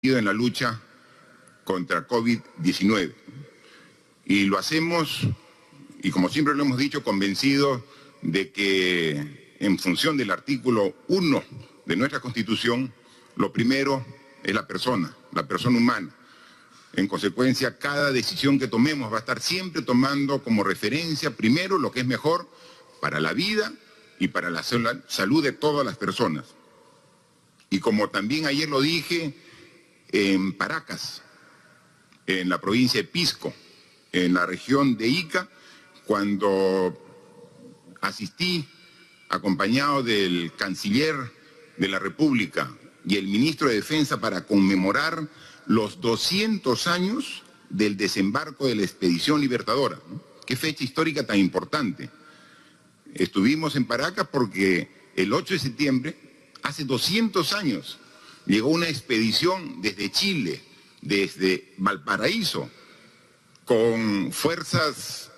en la lucha contra COVID-19. Y lo hacemos, y como siempre lo hemos dicho, convencidos de que en función del artículo 1 de nuestra Constitución, lo primero es la persona humana. En consecuencia, cada decisión que tomemos va a estar siempre tomando como referencia primero lo que es mejor para la vida y para la salud de todas las personas. Y como también ayer lo dije, en Paracas, en la provincia de Pisco, en la región de Ica, cuando asistí acompañado del canciller de la República y el ministro de Defensa para conmemorar los 200 años del desembarco de la Expedición Libertadora, ¿no? Qué fecha histórica tan importante. Estuvimos en Paracas porque el 8 de septiembre, hace 200 años, llegó una expedición desde Chile, desde Valparaíso, con fuerzas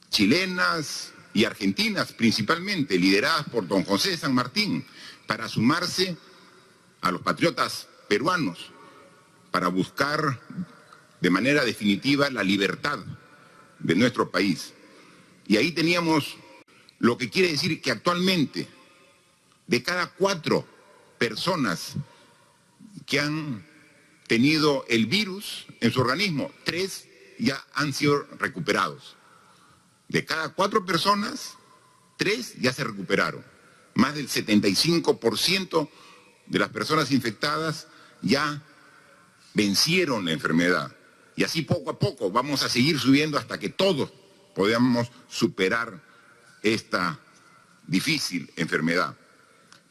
chilenas y argentinas principalmente, lideradas por don José San Martín, para sumarse a los patriotas peruanos, para buscar de manera definitiva la libertad de nuestro país. Y ahí teníamos lo que quiere decir que actualmente, de cada 4 personas que han tenido el virus en su organismo, 3 ya han sido recuperados. De cada 4 personas, 3 ya se recuperaron. Más del 75% de las personas infectadas ya vencieron la enfermedad. Y así poco a poco vamos a seguir subiendo hasta que todos podamos superar esta difícil enfermedad.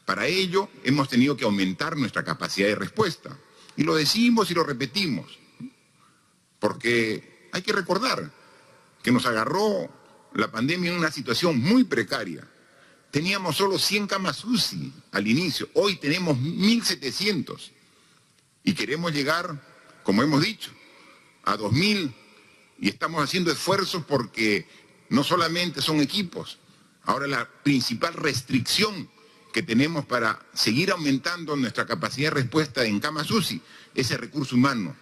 Para ello hemos tenido que aumentar nuestra capacidad de respuesta. Y lo decimos y lo repetimos, porque hay que recordar que nos agarró la pandemia en una situación muy precaria. Teníamos solo 100 camas UCI al inicio, hoy tenemos 1.700 y queremos llegar, como hemos dicho, a 2.000 y estamos haciendo esfuerzos porque no solamente son equipos, ahora la principal restricción que tenemos para seguir aumentando nuestra capacidad de respuesta en camas UCI, ese recurso humano,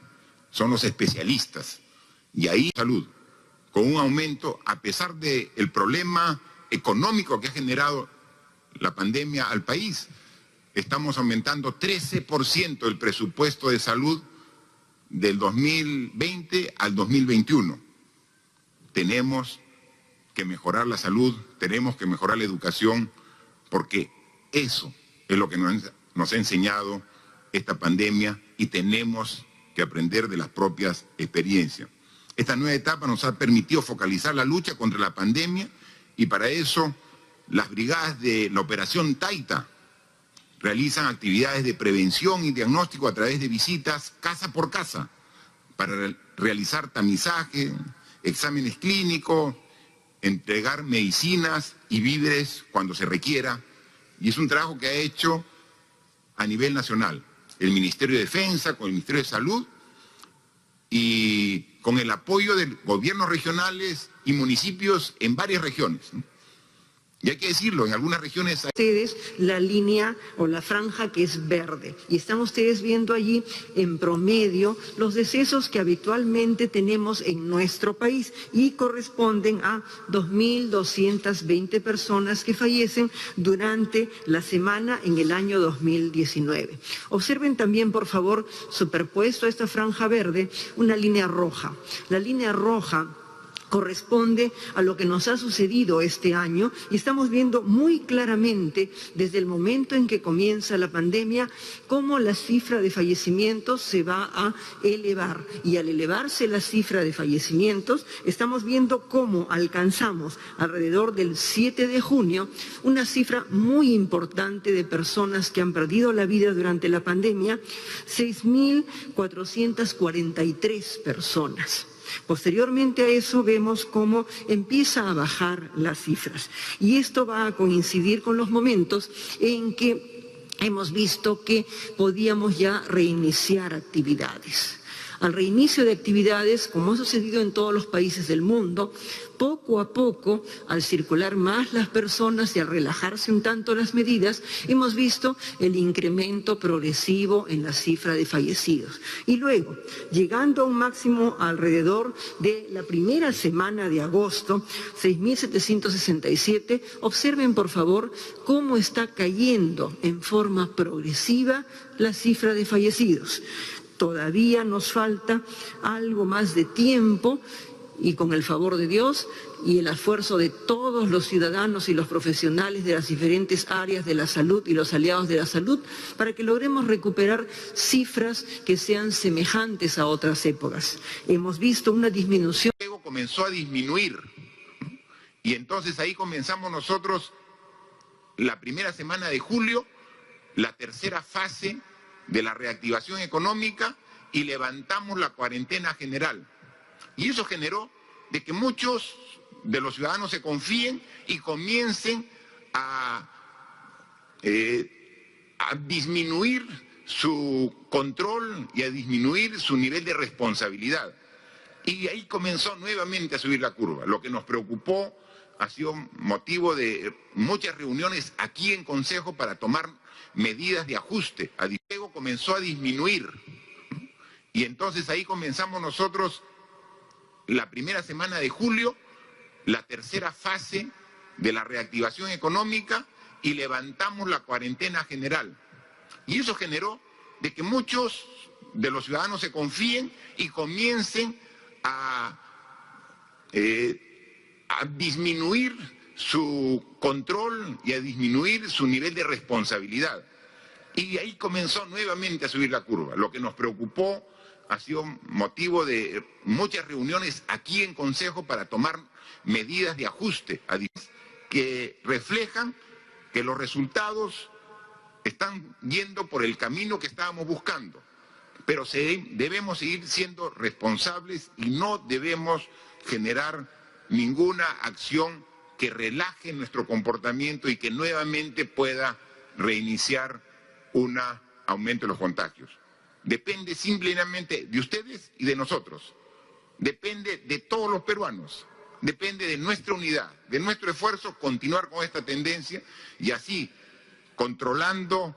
son los especialistas. Y ahí salud, con un aumento, a pesar del problema económico que ha generado la pandemia al país, estamos aumentando 13% el presupuesto de salud del 2020 al 2021. Tenemos que mejorar la salud, tenemos que mejorar la educación, porque eso es lo que nos ha enseñado esta pandemia y tenemos que aprender de las propias experiencias. Esta nueva etapa nos ha permitido focalizar la lucha contra la pandemia y para eso las brigadas de la Operación Taita realizan actividades de prevención y diagnóstico a través de visitas casa por casa para realizar tamizaje, exámenes clínicos, entregar medicinas y víveres cuando se requiera. Y es un trabajo que ha hecho a nivel nacional el Ministerio de Defensa, con el Ministerio de Salud y con el apoyo de gobiernos regionales y municipios en varias regiones, ¿no? Y hay que decirlo, en algunas regiones hay... Ustedes la línea o la franja que es verde y están ustedes viendo allí en promedio los decesos que habitualmente tenemos en nuestro país y corresponden a 2.220 personas que fallecen durante la semana en el año 2019. Observen también, por favor, superpuesto a esta franja verde, una línea roja. La línea roja corresponde a lo que nos ha sucedido este año y estamos viendo muy claramente desde el momento en que comienza la pandemia cómo la cifra de fallecimientos se va a elevar y al elevarse la cifra de fallecimientos estamos viendo cómo alcanzamos alrededor del 7 de junio una cifra muy importante de personas que han perdido la vida durante la pandemia, 6.443 personas. Posteriormente a eso vemos cómo empieza a bajar las cifras y esto va a coincidir con los momentos en que hemos visto que podíamos ya reiniciar actividades. al reinicio de actividades, como ha sucedido en todos los países del mundo, poco a poco, al circular más las personas y al relajarse un tanto las medidas, hemos visto el incremento progresivo en la cifra de fallecidos. Y luego, llegando a un máximo alrededor de la primera semana de agosto, 6.767, observen por favor cómo está cayendo en forma progresiva la cifra de fallecidos. Todavía nos falta algo más de tiempo y con el favor de Dios y el esfuerzo de todos los ciudadanos y los profesionales de las diferentes áreas de la salud y los aliados de la salud para que logremos recuperar cifras que sean semejantes a otras épocas. Hemos visto una disminución. Luego comenzó a disminuir y entonces ahí comenzamos nosotros la primera semana de julio, la tercera fase de la reactivación económica y levantamos la cuarentena general. Y eso generó de que muchos de los ciudadanos se confíen y comiencen a disminuir su control y a disminuir su nivel de responsabilidad. Y ahí comenzó nuevamente a subir la curva. Lo que nos preocupó ha sido motivo de muchas reuniones aquí en Consejo para tomar medidas de ajuste. Luego comenzó a disminuir. Y entonces ahí comenzamos nosotros la primera semana de julio, la tercera fase de la reactivación económica y levantamos la cuarentena general. Y eso generó de que muchos de los ciudadanos se confíen y comiencen a disminuir su control y a disminuir su nivel de responsabilidad. Y ahí comenzó nuevamente a subir la curva. Lo que nos preocupó ha sido motivo de muchas reuniones aquí en Consejo para tomar medidas de ajuste que reflejan que los resultados están yendo por el camino que estábamos buscando. Pero debemos seguir siendo responsables y no debemos generar ninguna acción que relaje nuestro comportamiento y que nuevamente pueda reiniciar un aumento de los contagios. Depende simplemente de ustedes y de nosotros. Depende de todos los peruanos. Depende de nuestra unidad, de nuestro esfuerzo, continuar con esta tendencia y así, controlando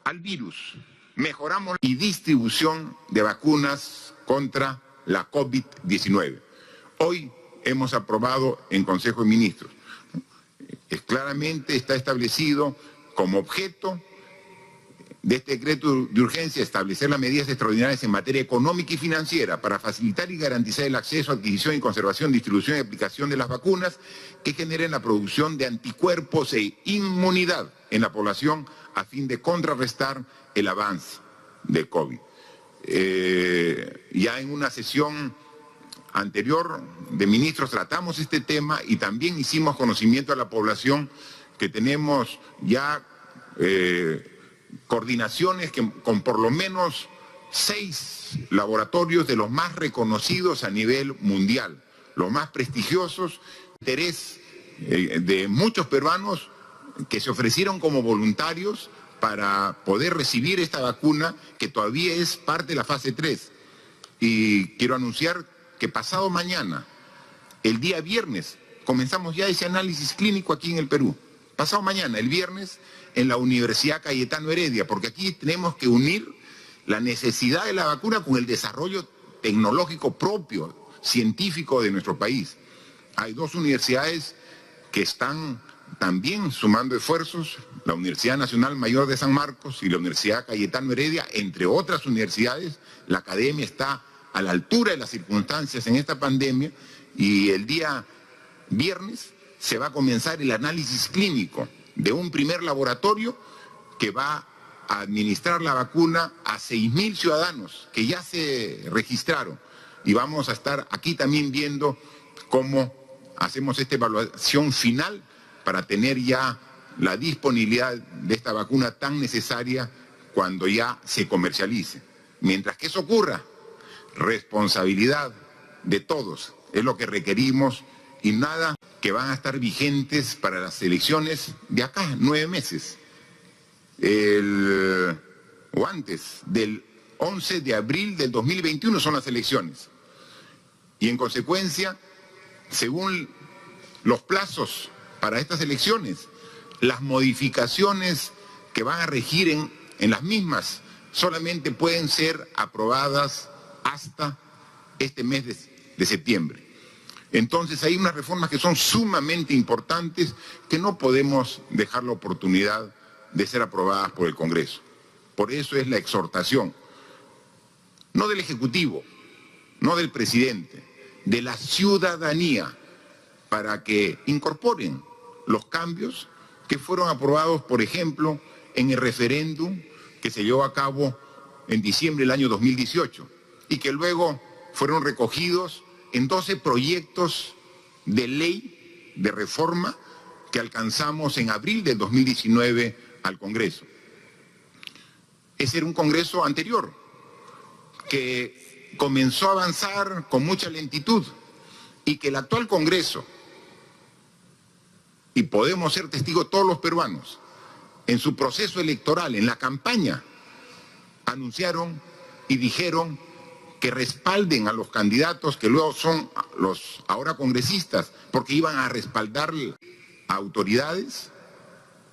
al virus, mejoramos y distribución de vacunas contra la COVID-19. Hoy hemos aprobado en Consejo de Ministros. Claramente está establecido como objeto de este decreto de urgencia establecer las medidas extraordinarias en materia económica y financiera para facilitar y garantizar el acceso, adquisición y conservación, distribución y aplicación de las vacunas que generen la producción de anticuerpos e inmunidad en la población a fin de contrarrestar el avance del COVID. Ya en una sesión anterior de ministros tratamos este tema y también hicimos conocimiento a la población que tenemos ya coordinaciones con por lo menos 6 laboratorios de los más reconocidos a nivel mundial, los más prestigiosos, interés de muchos peruanos que se ofrecieron como voluntarios para poder recibir esta vacuna que todavía es parte de la fase 3. Y quiero anunciar que pasado mañana, el día viernes, comenzamos ya ese análisis clínico aquí en el Perú. Pasado mañana, el viernes, en la Universidad Cayetano Heredia, porque aquí tenemos que unir la necesidad de la vacuna con el desarrollo tecnológico propio, científico de nuestro país. Hay 2 universidades que están también sumando esfuerzos, la Universidad Nacional Mayor de San Marcos y la Universidad Cayetano Heredia, entre otras universidades. La academia está a la altura de las circunstancias en esta pandemia y el día viernes se va a comenzar el análisis clínico de un primer laboratorio que va a administrar la vacuna a 6.000 ciudadanos que ya se registraron. Y vamos a estar aquí también viendo cómo hacemos esta evaluación final para tener ya la disponibilidad de esta vacuna tan necesaria cuando ya se comercialice. Mientras que eso ocurra, responsabilidad de todos es lo que requerimos y nada que van a estar vigentes para las elecciones de acá, 9 meses, o antes del 11 de abril del 2021 son las elecciones. Y en consecuencia, según los plazos para estas elecciones, las modificaciones que van a regir en las mismas solamente pueden ser aprobadas hasta este mes de septiembre. Entonces hay unas reformas que son sumamente importantes que no podemos dejar la oportunidad de ser aprobadas por el Congreso. Por eso es la exhortación, no del Ejecutivo, no del presidente, de la ciudadanía, para que incorporen los cambios que fueron aprobados, por ejemplo, en el referéndum que se llevó a cabo en diciembre del año 2018 y que luego fueron recogidos en 12 proyectos de ley de reforma que alcanzamos en abril del 2019 al Congreso. Ese era un Congreso anterior que comenzó a avanzar con mucha lentitud y que el actual Congreso, y podemos ser testigos todos los peruanos, en su proceso electoral, en la campaña, anunciaron y dijeron que respalden a los candidatos que luego son los ahora congresistas, porque iban a respaldar a autoridades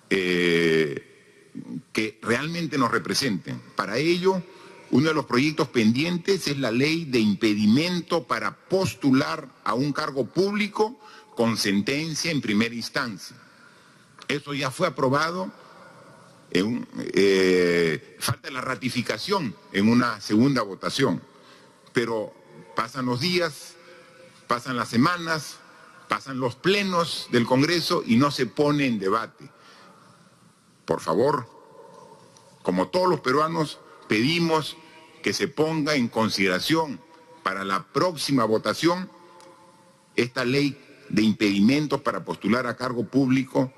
que realmente nos representen. Para ello, uno de los proyectos pendientes es la ley de impedimento para postular a un cargo público con sentencia en primera instancia. Eso ya fue aprobado, falta la ratificación en una segunda votación, pero pasan los días, pasan las semanas, pasan los plenos del Congreso y no se pone en debate. Por favor, como todos los peruanos, pedimos que se ponga en consideración para la próxima votación esta ley de impedimentos para postular a cargo público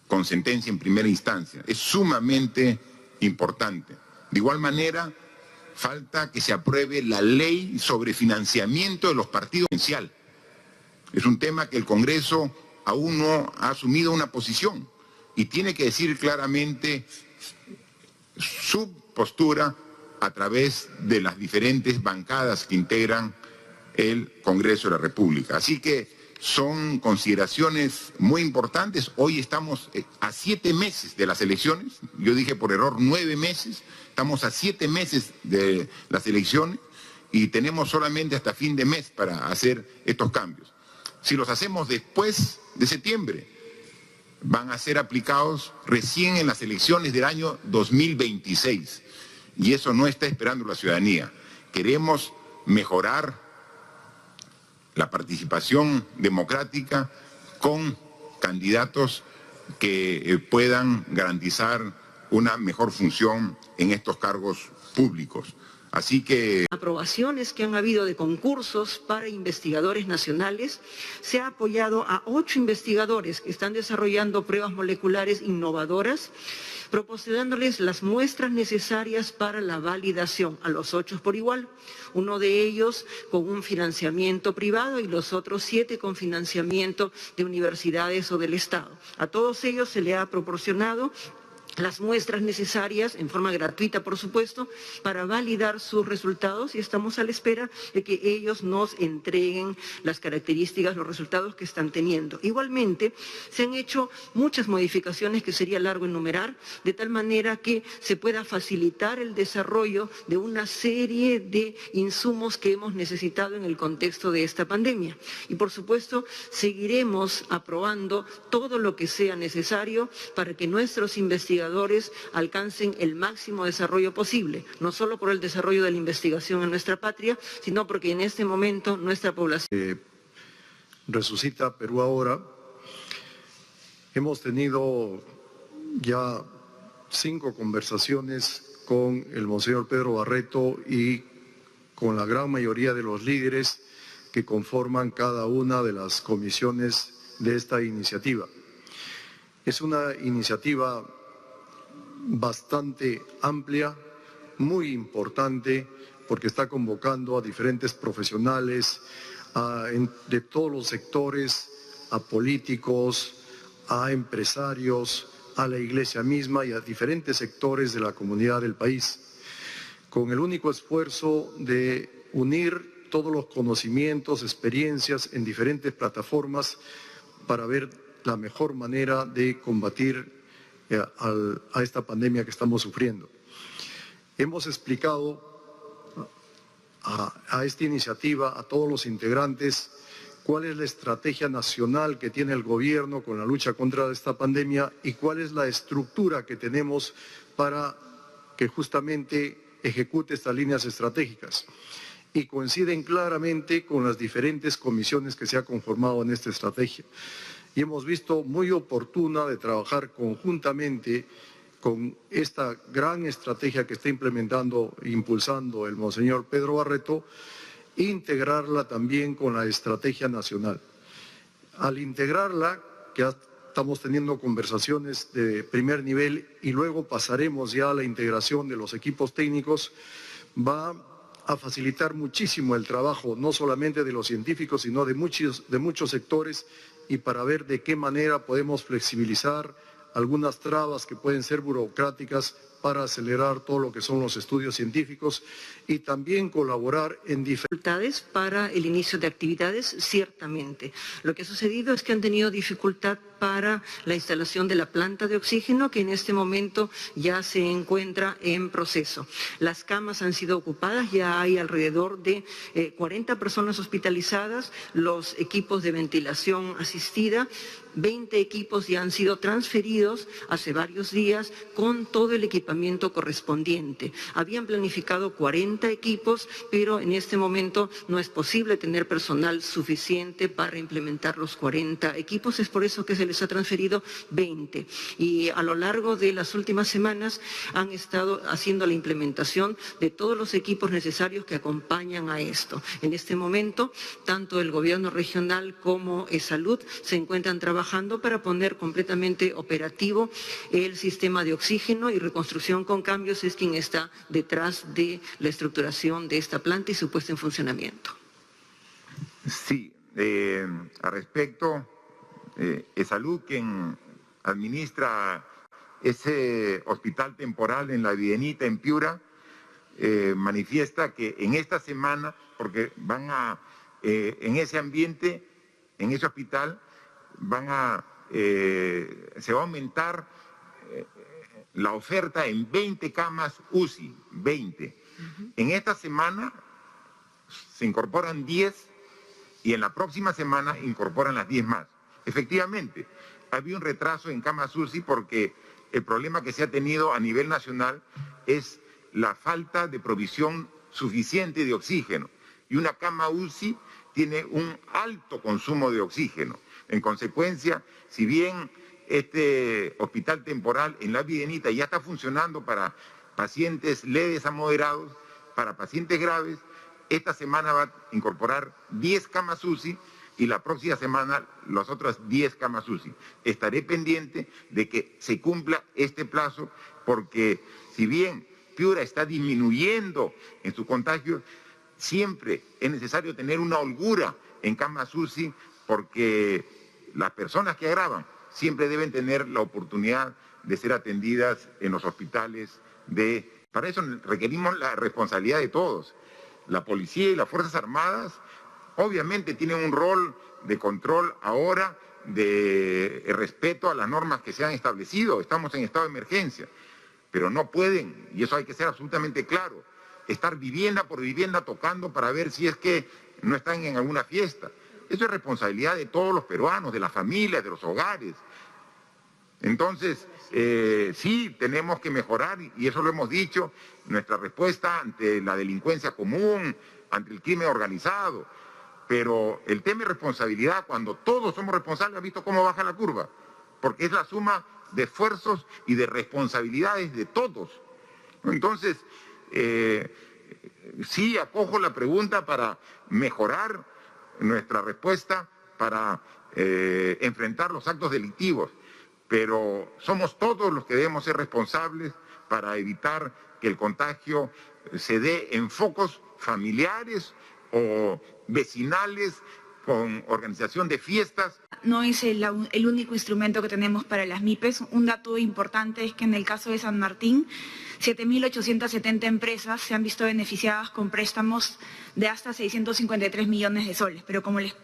con sentencia en primera instancia. Es sumamente importante. De igual manera, falta que se apruebe la ley sobre financiamiento de los partidos políticos. Es un tema que el Congreso aún no ha asumido una posición y tiene que decir claramente su postura a través de las diferentes bancadas que integran el Congreso de la República. Así que son consideraciones muy importantes. Hoy estamos a 7 meses de las elecciones. Yo dije por error 9 meses. Estamos a 7 meses de las elecciones y tenemos solamente hasta fin de mes para hacer estos cambios. Si los hacemos después de septiembre, van a ser aplicados recién en las elecciones del año 2026. Y eso no está esperando la ciudadanía. Queremos mejorar la participación democrática con candidatos que puedan garantizar una mejor función en estos cargos públicos. Así que aprobaciones que han habido de concursos para investigadores nacionales, se ha apoyado a 8 investigadores que están desarrollando pruebas moleculares innovadoras, proporcionándoles las muestras necesarias para la validación a los 8 por igual, uno de ellos con un financiamiento privado y los otros 7 con financiamiento de universidades o del Estado. A todos ellos se le ha proporcionado las muestras necesarias, en forma gratuita por supuesto, para validar sus resultados y estamos a la espera de que ellos nos entreguen las características, los resultados que están teniendo. Igualmente, se han hecho muchas modificaciones que sería largo enumerar, de tal manera que se pueda facilitar el desarrollo de una serie de insumos que hemos necesitado en el contexto de esta pandemia. Y por supuesto, seguiremos aprobando todo lo que sea necesario para que nuestros investigadores alcancen el máximo desarrollo posible, no solo por el desarrollo de la investigación en nuestra patria, sino porque en este momento nuestra población... Resucita Perú Ahora. Hemos tenido ya 5 conversaciones con el monseñor Pedro Barreto y con la gran mayoría de los líderes que conforman cada una de las comisiones de esta iniciativa. Es una iniciativa bastante amplia, muy importante, porque está convocando a diferentes profesionales de todos los sectores, a políticos, a empresarios, a la iglesia misma y a diferentes sectores de la comunidad del país. con el único esfuerzo de unir todos los conocimientos, experiencias en diferentes plataformas para ver la mejor manera de combatir a esta pandemia que estamos sufriendo. Hemos explicado a esta iniciativa, a todos los integrantes, cuál es la estrategia nacional que tiene el gobierno con la lucha contra esta pandemia y cuál es la estructura que tenemos para que justamente ejecute estas líneas estratégicas. Y coinciden claramente con las diferentes comisiones que se ha conformado en esta estrategia. Y hemos visto muy oportuna de trabajar conjuntamente con esta gran estrategia que está implementando e impulsando el monseñor Pedro Barreto, integrarla también con la estrategia nacional. Al integrarla, que estamos teniendo conversaciones de primer nivel y luego pasaremos ya a la integración de los equipos técnicos, va a facilitar muchísimo el trabajo, no solamente de los científicos, sino de muchos sectores, y para ver de qué manera podemos flexibilizar algunas trabas que pueden ser burocráticas para acelerar todo lo que son los estudios científicos y también colaborar en dificultades para el inicio de actividades, ciertamente. Lo que ha sucedido es que han tenido dificultad para la instalación de la planta de oxígeno, que en este momento ya se encuentra en proceso. Las camas han sido ocupadas, ya hay alrededor de 40 personas hospitalizadas, los equipos de ventilación asistida, 20 equipos ya han sido transferidos hace varios días con todo el equipamiento correspondiente. Habían planificado 40 equipos, pero en este momento no es posible tener personal suficiente para implementar los 40 equipos. Es por eso que se les ha transferido 20. Y a lo largo de las últimas semanas han estado haciendo la implementación de todos los equipos necesarios que acompañan a esto. En este momento, tanto el gobierno regional como Salud se encuentran trabajando para poner completamente operativo el sistema de oxígeno, y Reconstrucción con Cambios es quien está detrás de la estructuración de esta planta y su puesta en funcionamiento. Sí, al respecto, Salud, quien administra ese hospital temporal en La Videnita, en Piura, manifiesta que en esta semana, porque van a, en ese ambiente, en ese hospital, se va a aumentar la oferta en 20 camas UCI, 20. En esta semana se incorporan 10 y en la próxima semana incorporan las 10 más. Efectivamente, había un retraso en camas UCI porque el problema que se ha tenido a nivel nacional es la falta de provisión suficiente de oxígeno. Y una cama UCI tiene un alto consumo de oxígeno. En consecuencia, si bien este hospital temporal en La Videnita ya está funcionando para pacientes leves a moderados, para pacientes graves, esta semana va a incorporar 10 camas UCI y la próxima semana las otras 10 camas UCI. Estaré pendiente de que se cumpla este plazo porque si bien Piura está disminuyendo en su contagio, siempre es necesario tener una holgura en camas UCI porque las personas que agravan siempre deben tener la oportunidad de ser atendidas en los hospitales. Para eso requerimos la responsabilidad de todos. La policía y las Fuerzas Armadas obviamente tienen un rol de control ahora, de respeto a las normas que se han establecido. Estamos en estado de emergencia, pero no pueden, y eso hay que ser absolutamente claro, estar vivienda por vivienda tocando para ver si es que no están en alguna fiesta. Eso es responsabilidad de todos los peruanos, de las familias, de los hogares. Entonces, sí, tenemos que mejorar, y eso lo hemos dicho, nuestra respuesta ante la delincuencia común, ante el crimen organizado. Pero el tema de responsabilidad, cuando todos somos responsables, ¿ha visto cómo baja la curva? Porque es la suma de esfuerzos y de responsabilidades de todos. Entonces, sí, acojo la pregunta para mejorar nuestra respuesta, para enfrentar los actos delictivos, pero somos todos los que debemos ser responsables para evitar que el contagio se dé en focos familiares o vecinales con organización de fiestas. No es el único instrumento que tenemos para las MIPES. Un dato importante es que en el caso de San Martín, 7.870 empresas se han visto beneficiadas con préstamos de hasta 653 millones de soles. Pero como les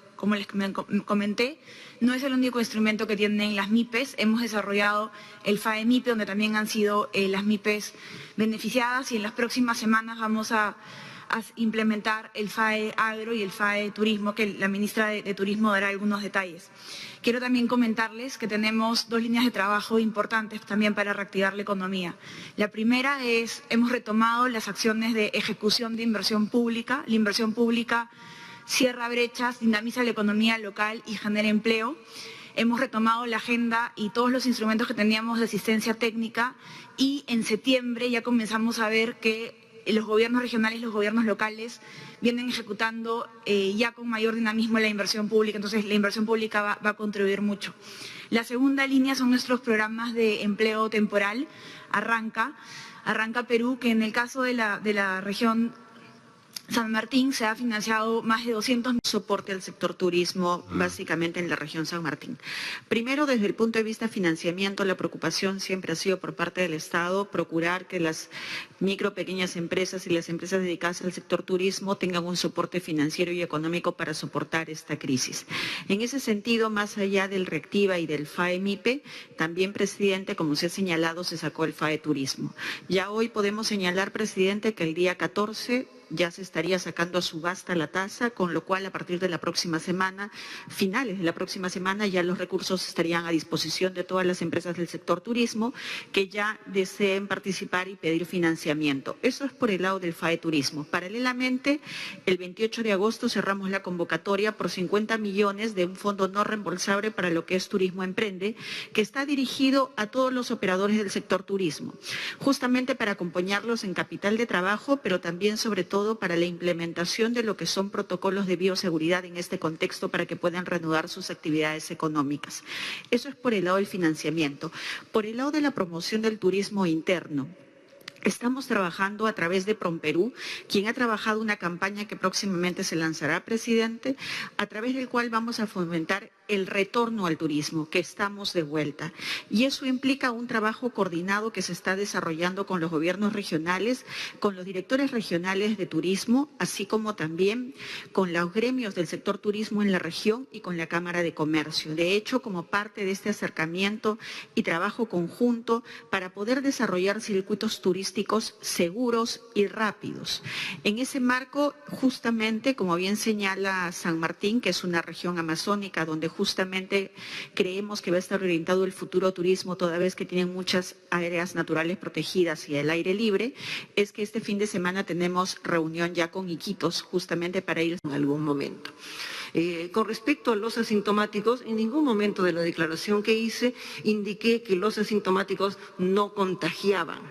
comenté, no es el único instrumento que tienen las MIPES. Hemos desarrollado el FAE MIPE, donde también han sido las MIPES beneficiadas, y en las próximas semanas vamos a implementar el FAE Agro y el FAE Turismo, que la ministra de Turismo dará algunos detalles. Quiero también comentarles que tenemos 2 líneas de trabajo importantes también para reactivar la economía. La primera es, hemos retomado las acciones de ejecución de inversión pública. La inversión pública cierra brechas, dinamiza la economía local y genera empleo. Hemos retomado la agenda y todos los instrumentos que teníamos de asistencia técnica, y en septiembre ya comenzamos a ver que los gobiernos regionales y los gobiernos locales vienen ejecutando ya con mayor dinamismo la inversión pública. Entonces la inversión pública va a contribuir mucho. La segunda línea son nuestros programas de empleo temporal. Arranca Perú, que en el caso de la región San Martín se ha financiado más de 200 soporte al sector turismo, básicamente en la región San Martín. Primero, desde el punto de vista de financiamiento, la preocupación siempre ha sido por parte del Estado procurar que las micro, pequeñas empresas y las empresas dedicadas al sector turismo tengan un soporte financiero y económico para soportar esta crisis. En ese sentido, más allá del Reactiva y del FAE MIPE, también, presidente, como se ha señalado, se sacó el FAE Turismo. Ya hoy podemos señalar, presidente, que el día 14 ya se estaría sacando a subasta la tasa, con lo cual a partir de la próxima semana, finales de la próxima semana, ya los recursos estarían a disposición de todas las empresas del sector turismo que ya deseen participar y pedir financiamiento. Eso es por el lado del FAE Turismo. Paralelamente, el 28 de agosto cerramos la convocatoria por 50 millones de un fondo no reembolsable para lo que es Turismo Emprende, que está dirigido a todos los operadores del sector turismo, justamente para acompañarlos en capital de trabajo, pero también, sobre todo, para la implementación de lo que son protocolos de bioseguridad en este contexto para que puedan reanudar sus actividades económicas. Eso es por el lado del financiamiento. Por el lado de la promoción del turismo interno, estamos trabajando a través de PROMPERÚ, quien ha trabajado una campaña que próximamente se lanzará, presidente, a través del cual vamos a fomentar el retorno al turismo, que estamos de vuelta. Y eso implica un trabajo coordinado que se está desarrollando con los gobiernos regionales, con los directores regionales de turismo, así como también con los gremios del sector turismo en la región y con la Cámara de Comercio. De hecho, como parte de este acercamiento y trabajo conjunto para poder desarrollar circuitos turísticos seguros y rápidos. En ese marco, justamente, como bien señala San Martín, que es una región amazónica donde justamente creemos que va a estar orientado el futuro turismo, toda vez que tienen muchas áreas naturales protegidas y el aire libre, es que este fin de semana tenemos reunión ya con Iquitos, justamente para ir en algún momento. Con respecto a los asintomáticos, en ningún momento de la declaración que hice indiqué que los asintomáticos no contagiaban.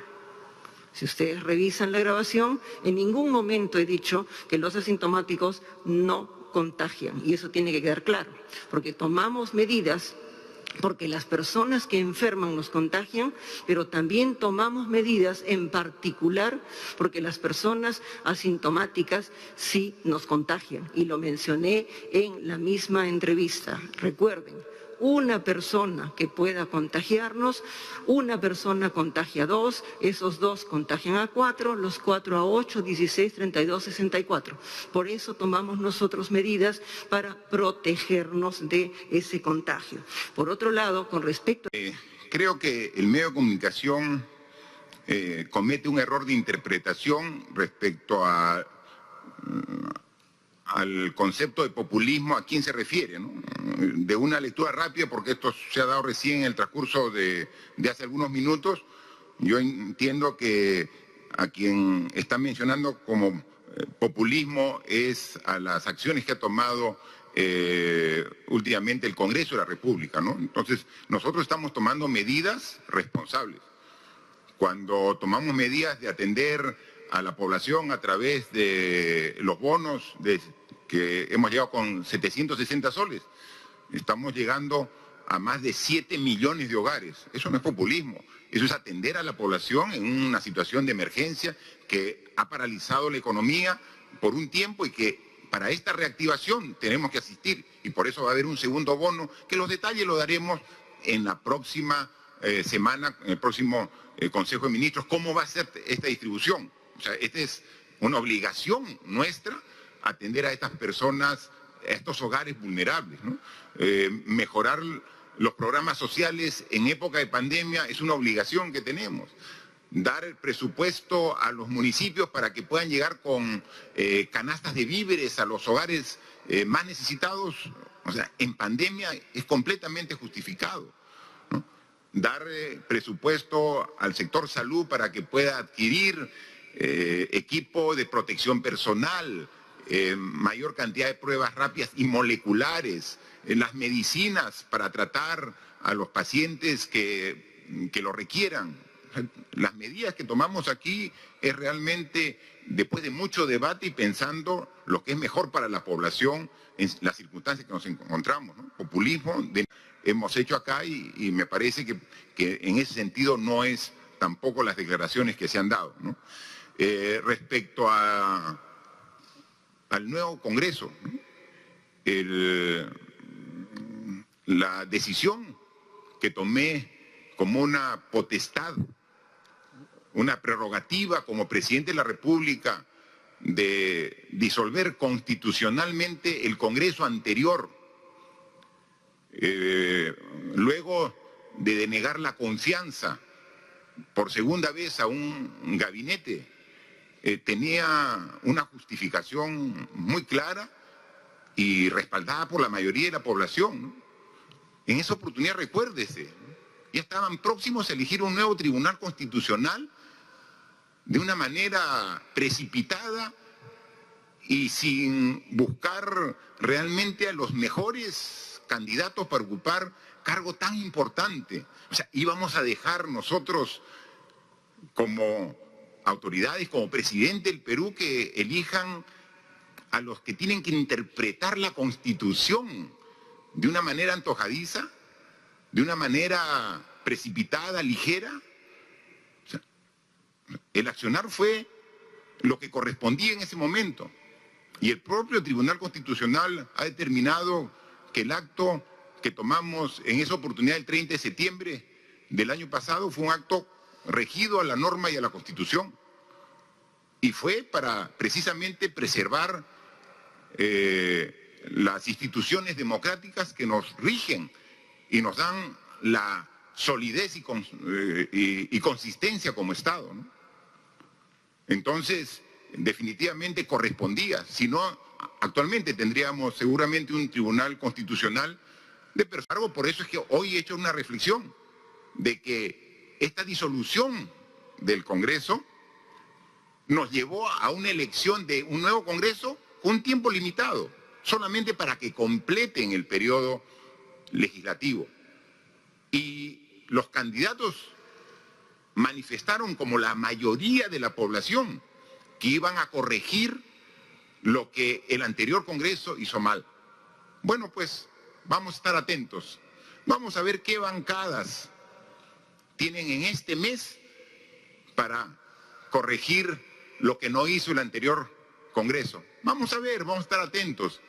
Si ustedes revisan la grabación, en ningún momento he dicho que los asintomáticos no contagian, y eso tiene que quedar claro, porque tomamos medidas porque las personas que enferman nos contagian, pero también tomamos medidas en particular porque las personas asintomáticas sí nos contagian, y lo mencioné en la misma entrevista. Recuerden, una persona que pueda contagiarnos, una persona contagia a 2, esos 2 contagian a 4, los 4 a 8, 16, 32, 64. Por eso tomamos nosotros medidas para protegernos de ese contagio. Por otro lado, con respecto... Creo que el medio de comunicación comete un error de interpretación respecto al concepto de populismo. ¿A quién se refiere, no? De una lectura rápida, porque esto se ha dado recién en el transcurso de hace algunos minutos, yo entiendo que a quien está mencionando como populismo es a las acciones que ha tomado últimamente el Congreso de la República, ¿no? Entonces, nosotros estamos tomando medidas responsables. Cuando tomamos medidas de atender a la población a través de los bonos que hemos llegado con 760 soles, estamos llegando a más de 7 millones de hogares. Eso no es populismo, eso es atender a la población en una situación de emergencia que ha paralizado la economía por un tiempo y que para esta reactivación tenemos que asistir y por eso va a haber un segundo bono, que los detalles lo daremos en la próxima semana, en el próximo Consejo de Ministros, cómo va a ser esta distribución. O sea, esta es una obligación nuestra, atender a estas personas, a estos hogares vulnerables, ¿no? Mejorar los programas sociales en época de pandemia es una obligación que tenemos. Dar el presupuesto a los municipios para que puedan llegar con canastas de víveres a los hogares más necesitados, o sea, en pandemia es completamente justificado, ¿no? Dar presupuesto al sector salud para que pueda adquirir equipo de protección personal, mayor cantidad de pruebas rápidas y moleculares, las medicinas para tratar a los pacientes que lo requieran. Las medidas que tomamos aquí es realmente, después de mucho debate y pensando lo que es mejor para la población en las circunstancias que nos encontramos, ¿no? Populismo hemos hecho acá y me parece que en ese sentido no es tampoco las declaraciones que se han dado, ¿no? Respecto al nuevo Congreso, ¿no? La decisión que tomé como una potestad, una prerrogativa como presidente de la República de disolver constitucionalmente el Congreso anterior, luego de denegar la confianza por segunda vez a un gabinete, tenía una justificación muy clara y respaldada por la mayoría de la población, ¿no? En esa oportunidad, recuérdese, ya estaban próximos a elegir un nuevo Tribunal Constitucional de una manera precipitada y sin buscar realmente a los mejores candidatos para ocupar cargo tan importante. O sea, íbamos a dejar nosotros como autoridades, como presidente del Perú, que elijan a los que tienen que interpretar la Constitución de una manera antojadiza, de una manera precipitada, ligera. O sea, el accionar fue lo que correspondía en ese momento. Y el propio Tribunal Constitucional ha determinado que el acto que tomamos en esa oportunidad el 30 de septiembre del año pasado fue un acto regido a la norma y a la Constitución. Y fue para precisamente preservar las instituciones democráticas que nos rigen y nos dan la solidez y consistencia como Estado, ¿no? Entonces, definitivamente correspondía. Si no, actualmente tendríamos seguramente un Tribunal Constitucional de personas. Por eso es que hoy he hecho una reflexión de que esta disolución del Congreso nos llevó a una elección de un nuevo Congreso con un tiempo limitado, solamente para que completen el periodo legislativo. Y los candidatos manifestaron, como la mayoría de la población, que iban a corregir lo que el anterior Congreso hizo mal. Bueno, pues vamos a estar atentos. Vamos a ver qué bancadas tienen en este mes para corregir lo que no hizo el anterior Congreso. Vamos a ver, vamos a estar atentos.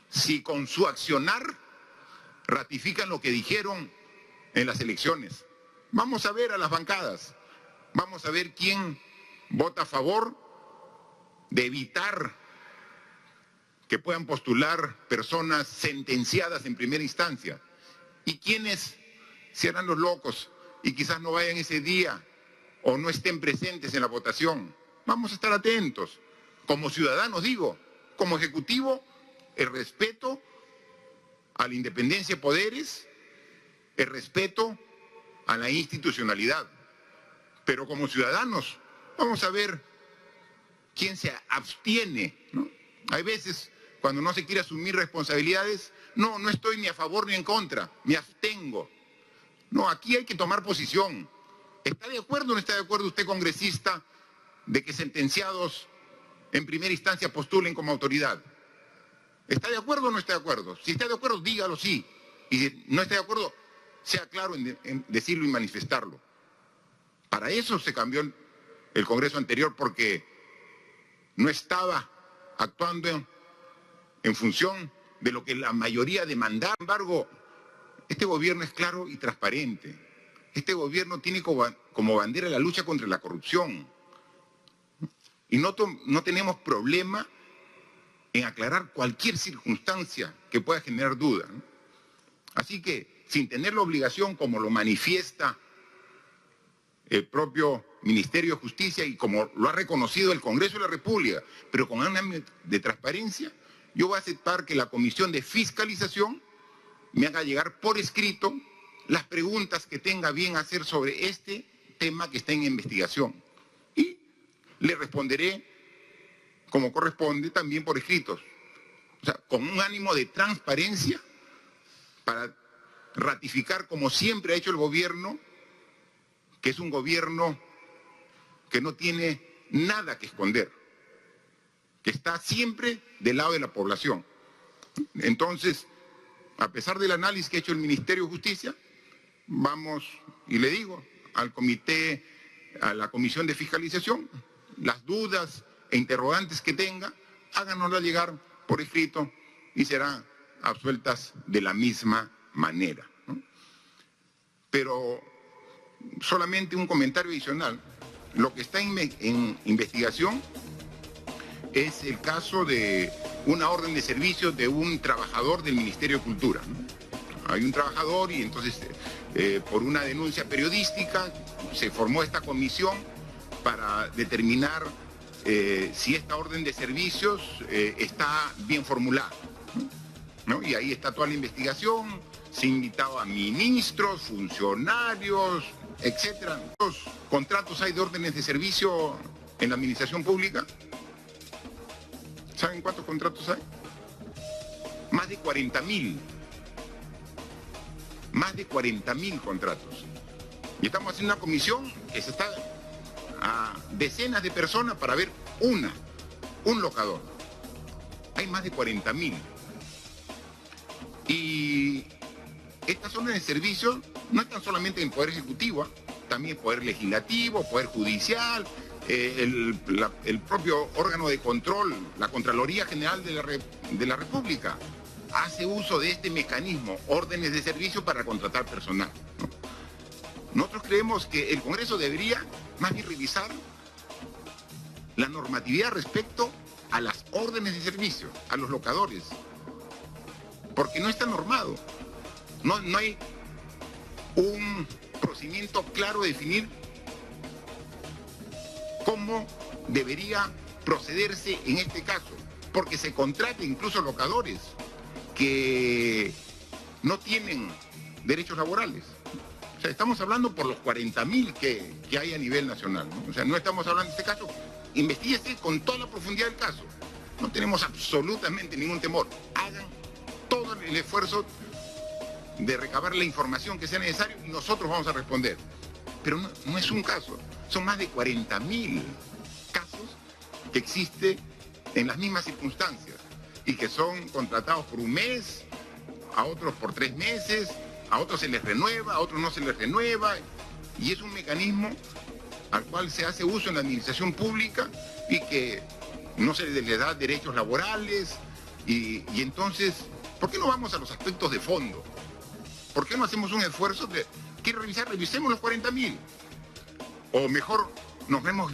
Si con su accionar ratifican lo que dijeron en las elecciones. Vamos a ver a las bancadas. Vamos a ver quién vota a favor de evitar que puedan postular personas sentenciadas en primera instancia. Y quiénes serán los locos y quizás no vayan ese día o no estén presentes en la votación. Vamos a estar atentos. Como ciudadanos, digo, como ejecutivo, el respeto a la independencia de poderes, el respeto a la institucionalidad. Pero como ciudadanos, vamos a ver quién se abstiene, ¿no? Hay veces, cuando no se quiere asumir responsabilidades, no estoy ni a favor ni en contra, me abstengo. No, aquí hay que tomar posición. ¿Está de acuerdo o no está de acuerdo usted, congresista, de que sentenciados en primera instancia postulen como autoridad? ¿Está de acuerdo o no está de acuerdo? Si está de acuerdo, dígalo sí. Y si no está de acuerdo, sea claro en decirlo y manifestarlo. Para eso se cambió el Congreso anterior, porque no estaba actuando en función de lo que la mayoría demandaba. Sin embargo, este gobierno es claro y transparente. Este gobierno tiene como bandera la lucha contra la corrupción. Y no tenemos problema en aclarar cualquier circunstancia que pueda generar duda. Así que, sin tener la obligación, como lo manifiesta el propio Ministerio de Justicia y como lo ha reconocido el Congreso de la República, pero con ánimo de transparencia, yo voy a aceptar que la Comisión de Fiscalización me haga llegar por escrito las preguntas que tenga bien hacer sobre este tema que está en investigación. Y le responderé como corresponde también por escritos. O sea, con un ánimo de transparencia para ratificar, como siempre ha hecho el gobierno, que es un gobierno que no tiene nada que esconder, que está siempre del lado de la población. Entonces, a pesar del análisis que ha hecho el Ministerio de Justicia, vamos, y le digo al comité, a la Comisión de Fiscalización, las dudas e interrogantes que tenga, háganoslas llegar por escrito y serán absueltas de la misma manera, ¿no? Pero solamente un comentario adicional. Lo que está en investigación es el caso de una orden de servicio de un trabajador del Ministerio de Cultura, ¿no? Hay un trabajador y entonces por una denuncia periodística se formó esta comisión para determinar si esta orden de servicios está bien formulada, ¿no? Y ahí está toda la investigación, se ha invitado a ministros, funcionarios, etcétera. ¿Cuántos contratos hay de órdenes de servicio en la administración pública? ¿Saben cuántos contratos hay? Más de 40.000. Más de 40.000 contratos. Y estamos haciendo una comisión que se está a decenas de personas para ver un locador. Hay más de 40.000. Y estas órdenes de servicio no están solamente en el Poder Ejecutivo, también Poder Legislativo, Poder Judicial, el propio órgano de control, la Contraloría General de la República, hace uso de este mecanismo, órdenes de servicio para contratar personal, ¿no? Nosotros creemos que el Congreso debería más bien revisar la normatividad respecto a las órdenes de servicio, a los locadores, porque no está normado. No hay un procedimiento claro de definir cómo debería procederse en este caso, porque se contrata incluso locadores que no tienen derechos laborales. O sea, estamos hablando por los 40.000 que hay a nivel nacional, ¿no? O sea, no estamos hablando de este caso. Investíguese con toda la profundidad del caso. No tenemos absolutamente ningún temor. Hagan todo el esfuerzo de recabar la información que sea necesaria y nosotros vamos a responder. Pero no es un caso, son más de 40.000 casos que existen en las mismas circunstancias y que son contratados por un mes, a otros por 3 meses, a otros se les renueva, a otros no se les renueva, y es un mecanismo al cual se hace uso en la administración pública y que no se les da derechos laborales, y entonces, ¿por qué no vamos a los aspectos de fondo? ¿Por qué no hacemos un esfuerzo de, ¿quiere revisar? Revisemos los 40.000. O mejor, nos vemos